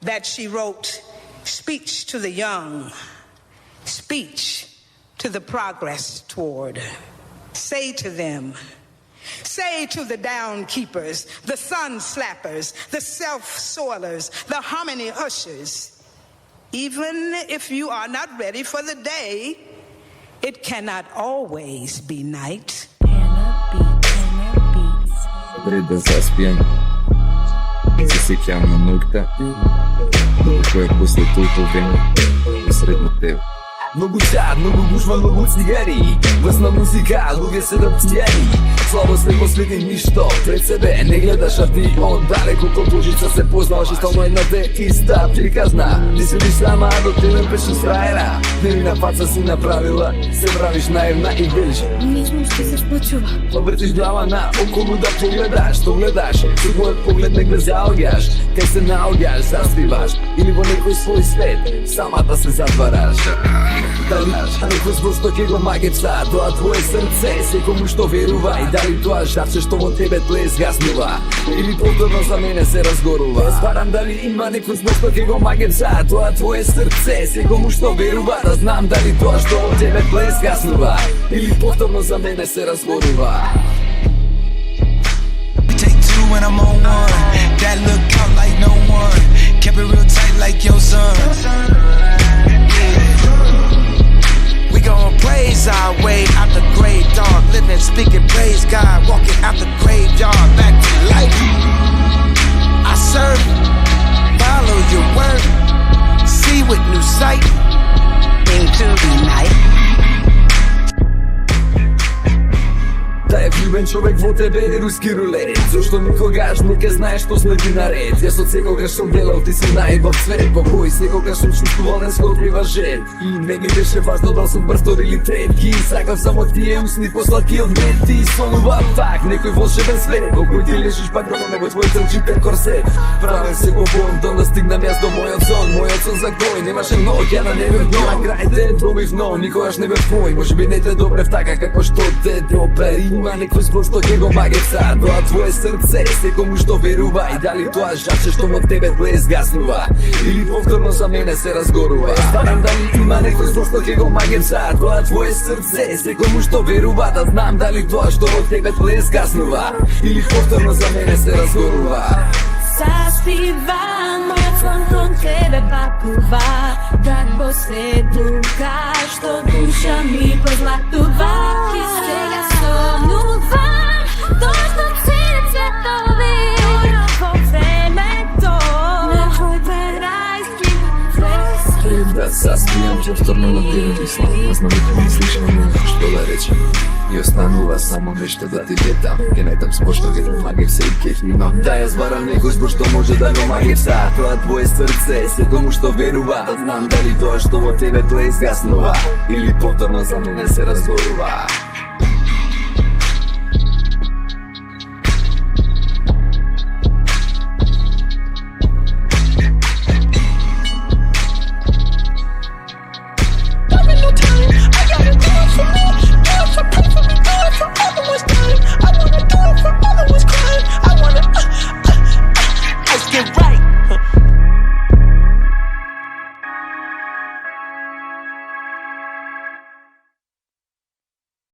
that she wrote speech to the young, speech to the progress toward. Say to them, say to the down keepers, the sun slappers, the self-soilers, the harmony ushers, even if you are not ready for the day, it cannot always be night. Vrei da zaspijem, засекам на ногта, докато е после толкова време посред на теб. Много чар, много гужва, много цигари, гласна музика, луѓе се да пијани. Слабост не го следи ништо пред себе, не гледаш, а ти оддалеку ко божица се познаваш. И стално една те иста приказна, ти седиш сама, до тебе беше фраера. Невина фаца си направила, се правиш наивна и велиш не знам што се случува. Повртиш глава на околу да погледаш, што гледаш, со твојот поглед не ме заоѓаш. Кај се наоѓаш, заспиваш, или во некој свој свет, самата се затвараш. Дали некој збор што ќе го магеца, тоа твое срце, секому што верува. И дали тоа жарче што во тебе тле згаснува, или повторно за мене се разгорува. Сварам дали има некој збор што ќе го магеца, тоа твое срце, секому што верува. Да знам дали тоа што во тебе тле згаснува, или повторно за мене се разгорува. Take two when I'm on one. That look out like no one. Kept it real tight like your son. We gon' praise our way out the grave, dog. Living, speaking, praise God. Walking out the graveyard back to life. I serve, follow your word. See with new sight into the night. Да е влюбен човек во тебе е руски рулет. Зошто никогаш не ке знаеш што следи наред. Јас од секогаш сум делал, ти си најбав цвет. Во кој секогаш сум чувствувал нескоплива жел. И не ми беше важно да сум брз или трет. Ги сакав само тие усни посладки од мед. Ти сонува пак некој волшебен свет. Во кој ти лежиш пак до небо твојот житен корсет. Правен се го бон, да стигнам јас до мојот сон за кој немаше ноќ, ја на небе дно. На крај те добив, но никогаш не бев твој. Можеби не те добрев така како што те добре. Има некој збор што ќе го магеца, тоа твое срце, секому што верува. И дали тоа жарче што во тебе тле згаснува, или повторно за мене се разгорува. Ставам дали има некој збор што ќе го магеца, тоа твое срце, секому што верува. Да знам дали тоа што во тебе тле згаснува, или повторно за мене се разгорува. Заспивам, мојот сон кон тебе пакува. Так после тука што душа ми позлатува. И сега сонувам, дождом сини цветови. Во времето на твоите райски връзки. Да заспијам, повторно на тебе мислам. Не знам да мислиш на мене, што да речем. И останува само нешто да ти ветам. Ке најдам збор што ќе те магевса и ке имам. Да ја збарам некој збор што може да го магевса. Тоа твое срце, секому што верува. Да знам дали тоа што во тебе тле изгаснува, или повторно за мене се разгорува.